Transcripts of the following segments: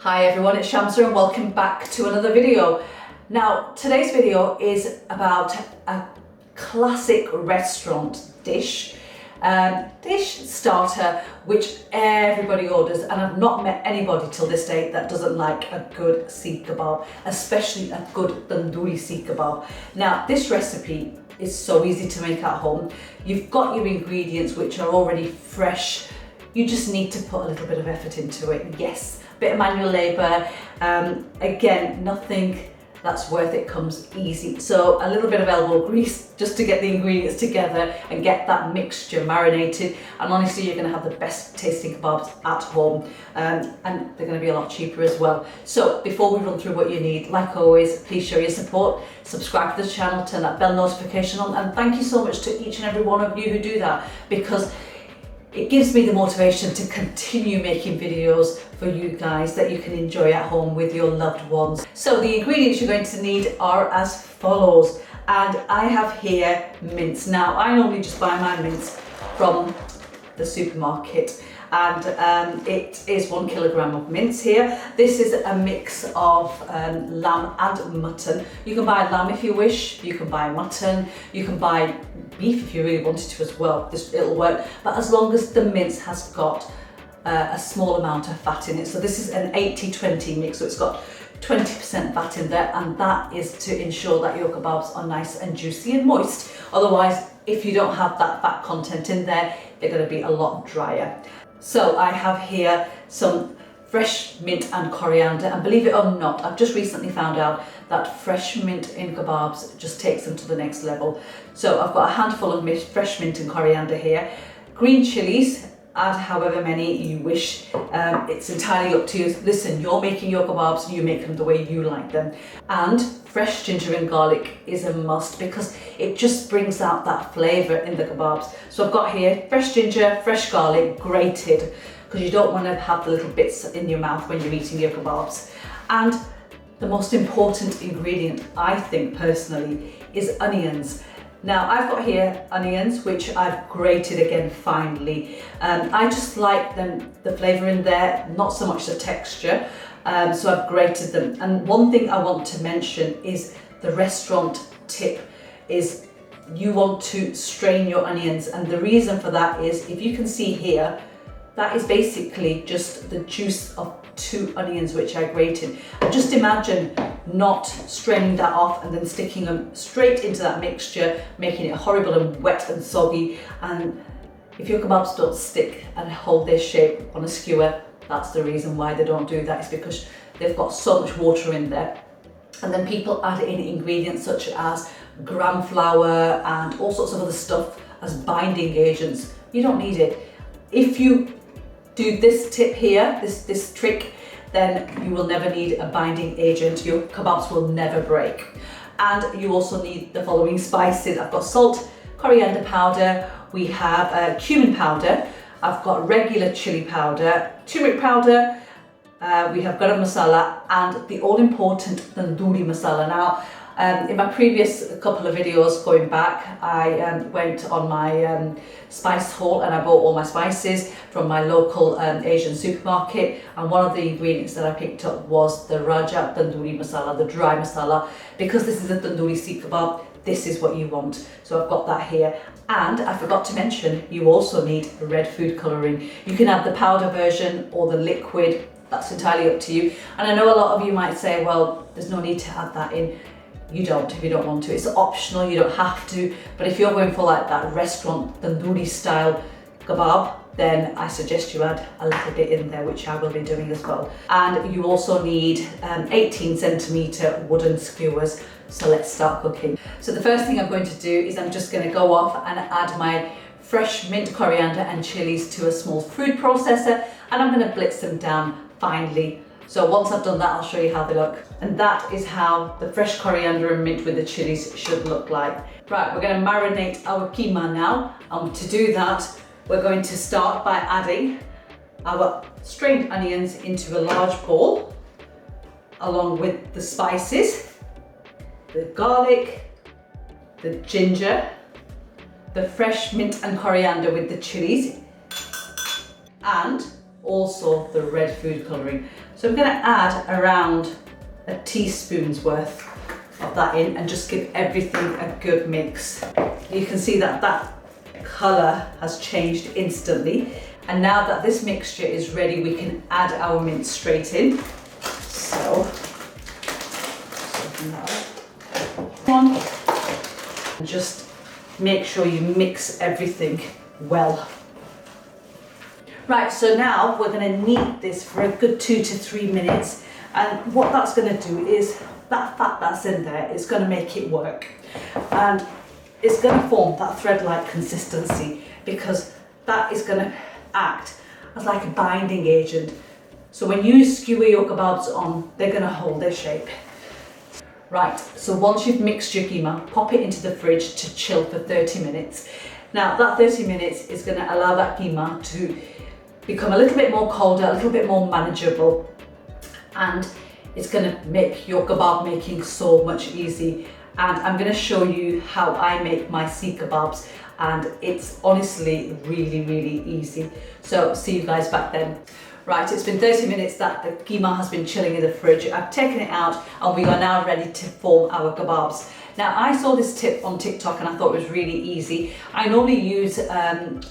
Hi everyone, it's Shamsa and welcome back to another video. Now today's video is about a classic restaurant dish starter which everybody orders, and I've not met anybody till this day that doesn't like a good Seekh Kebab, especially a good Tandoori Seekh Kebab. Now this recipe is so easy to make at home. You've got your ingredients which are already fresh. You just need to put a little bit of effort into it. Yes, a bit of manual labour. Again, nothing that's worth it comes easy. So a little bit of elbow grease just to get the ingredients together and get that mixture marinated. And honestly, you're going to have the best tasting kebabs at home, and they're going to be a lot cheaper as well. So before we run through what you need, like always, please show your support, subscribe to the channel, turn that bell notification on, and thank you so much to each and every one of you who do that, because it gives me the motivation to continue making videos for you guys that you can enjoy at home with your loved ones. So the ingredients you're going to need are as follows, and I have here mince. Now I normally just buy my mince from the supermarket, and it is 1 kilogram of mince here. This is a mix of lamb and mutton. You can buy lamb if you wish, you can buy mutton, you can buy beef if you really wanted to as well. It'll work, but as long as the mince has got a small amount of fat in it. So this is an 80-20 mix, so it's got 20% fat in there, and that is to ensure that your kebabs are nice and juicy and moist. Otherwise, if you don't have that fat content in there, they're going to be a lot drier. So I have here some fresh mint and coriander, and believe it or not, I've just recently found out that fresh mint in kebabs just takes them to the next level. So I've got a handful of fresh mint and coriander here. Green chillies, add however many you wish. It's entirely up to you. Listen, you're making your kebabs, you make them the way you like them. And fresh ginger and garlic is a must because it just brings out that flavour in the kebabs. So I've got here fresh ginger, fresh garlic, grated, because you don't want to have the little bits in your mouth when you're eating your kebabs. And the most important ingredient, I think personally, is onions. Now I've got here onions which I've grated again finely. I just like them, the flavour in there, not so much the texture. So I've grated them. And one thing I want to mention is the restaurant tip is you want to strain your onions, and the reason for that is, if you can see here, that is basically just the juice of 2 onions which I grated. And just imagine not straining that off and then sticking them straight into that mixture, making it horrible and wet and soggy. And if your kebabs don't stick and hold their shape on a skewer, that's the reason why they don't do that. It's because they've got so much water in there. And then people add in ingredients such as gram flour and all sorts of other stuff as binding agents. You don't need it. If you do this tip here, this trick, then you will never need a binding agent. Your kebabs will never break. And you also need the following spices. I've got salt, coriander powder, we have cumin powder, I've got regular chilli powder, turmeric powder, we have garam masala, and the all-important tandoori masala. Now, in my previous couple of videos going back, I went on my spice haul and I bought all my spices from my local Asian supermarket, and one of the ingredients that I picked up was the Rajah tandoori masala, the dry masala. Because this is a Tandoori Seekh Kebab, this is what you want. So I've got that here. And I forgot to mention, you also need red food colouring. You can have the powder version or the liquid, that's entirely up to you. And I know a lot of you might say, well, there's no need to add that in. You don't if you don't want to. It's optional, you don't have to. But if you're going for like that restaurant tandoori style kebab, then I suggest you add a little bit in there, which I will be doing as well. And you also need 18 centimetre wooden skewers. So let's start cooking. So the first thing I'm going to do is I'm just going to go off and add my fresh mint, coriander and chillies to a small food processor, and I'm going to blitz them down finely. So once I've done that, I'll show you how they look. And that is how the fresh coriander and mint with the chillies should look like. Right, we're going to marinate our keema now. To do that, we're going to start by adding our strained onions into a large bowl, along with the spices, the garlic, the ginger, the fresh mint and coriander with the chillies, and also the red food colouring. So I'm going to add around a teaspoon's worth of that in and just give everything a good mix. You can see that that colour has changed instantly. And now that this mixture is ready, we can add our mince straight in. So now, and just make sure you mix everything well. Right, so now we're going to knead this for a good 2 to 3 minutes. And what that's going to do is that fat that's in there is going to make it work. And it's going to form that thread-like consistency because that is going to act as like a binding agent. So when you skewer your kebabs on, they're going to hold their shape. Right, so once you've mixed your keema, pop it into the fridge to chill for 30 minutes. Now that 30 minutes is going to allow that keema to become a little bit more colder, a little bit more manageable, and it's going to make your kebab making so much easy. And I'm going to show you how I make my Seekh Kebabs, and it's honestly really easy. So see you guys back then. Right, it's been 30 minutes that the keema has been chilling in the fridge. I've taken it out and we are now ready to form our kebabs. Now I saw this tip on TikTok and I thought it was really easy. I normally use a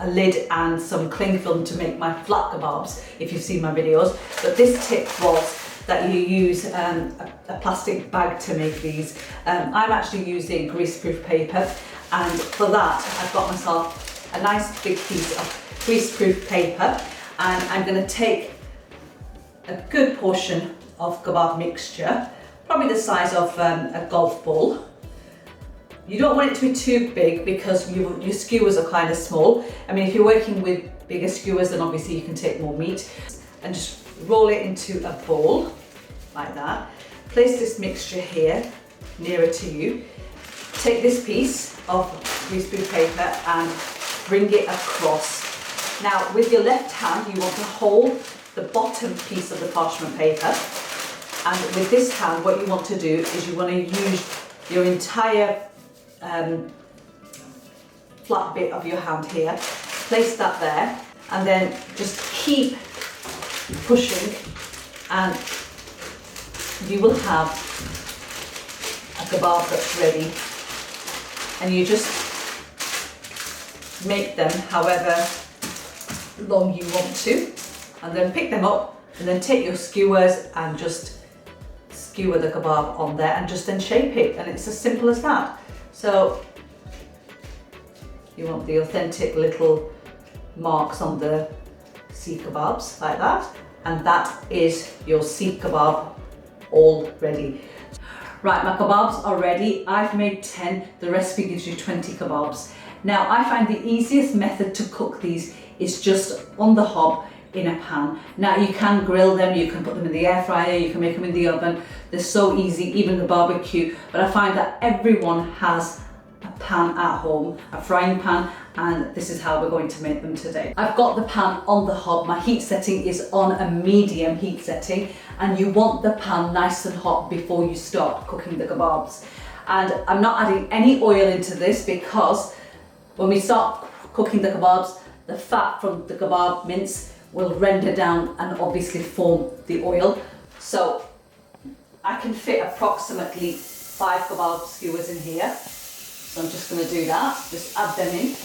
lid and some cling film to make my flat kebabs, if you've seen my videos. But this tip was that you use a plastic bag to make these. I'm actually using greaseproof paper, and for that I've got myself a nice big piece of greaseproof paper, and I'm going to take a good portion of kebab mixture, probably the size of a golf ball. You don't want it to be too big because your skewers are kind of small. I mean, if you're working with bigger skewers, then obviously you can take more meat. And just roll it into a bowl like that. Place this mixture here, nearer to you. Take this piece of greaseproof paper and bring it across. Now with your left hand, you want to hold the bottom piece of the parchment paper, and with this hand what you want to do is you want to use your entire flat bit of your hand here. Place that there and then just keep pushing, and you will have a kebab that's ready. And you just make them however long you want to, and then pick them up and then take your skewers and just skewer the kebab on there and just then shape it, and it's as simple as that. So you want the authentic little marks on the Seekh Kebabs like that, and that is your Seekh Kebab all ready. Right, my kebabs are ready. I've made 10, the recipe gives you 20 kebabs. Now I find the easiest method to cook these is just on the hob in a pan. Now you can grill them, you can put them in the air fryer, you can make them in the oven. They're so easy, even the barbecue. But I find that everyone has a pan at home, a frying pan, and this is how we're going to make them today. I've got the pan on the hob. My heat setting is on a medium heat setting, and you want the pan nice and hot before you start cooking the kebabs. And I'm not adding any oil into this because when we start cooking the kebabs, the fat from the kebab mince will render down and obviously form the oil. So I can fit approximately 5 kebab skewers in here. So I'm just going to do that, just add them in.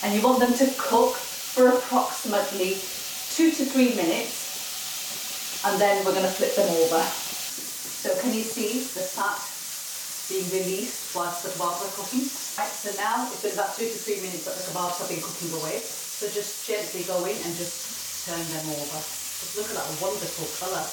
And you want them to cook for approximately 2 to 3 minutes, and then we're going to flip them over. So can you see the fat being released whilst the kebabs are cooking? Right, so now it's been about 2 to 3 minutes that the kebabs have been cooking away. So just gently go in and just turn them over. Just look at that wonderful colour.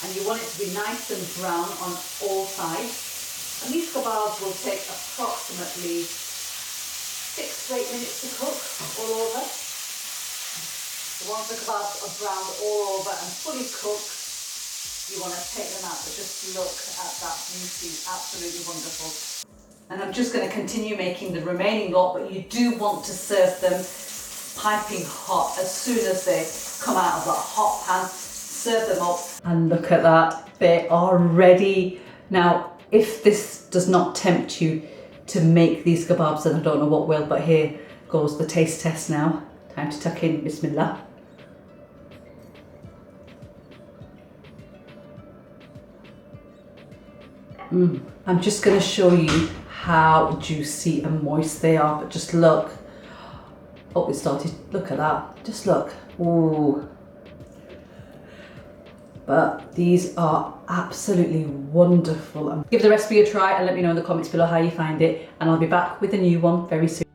And you want it to be nice and brown on all sides. And these kebabs will take approximately 6 to 8 minutes to cook all over. So once the kebabs are browned all over and fully cooked, you want to take them out, but just look at that beauty, absolutely wonderful. And I'm just going to continue making the remaining lot, but you do want to serve them piping hot. As soon as they come out of that hot pan, serve them up. And look at that, they are ready. Now, if this does not tempt you to make these kebabs, and I don't know what will, but here goes the taste test now. Time to tuck in, bismillah. I'm just going to show you how juicy and moist they are, but just look. Oh, it started, look at that, just look. Ooh. But these are absolutely wonderful. Give the recipe a try and let me know in the comments below how you find it, and I'll be back with a new one very soon.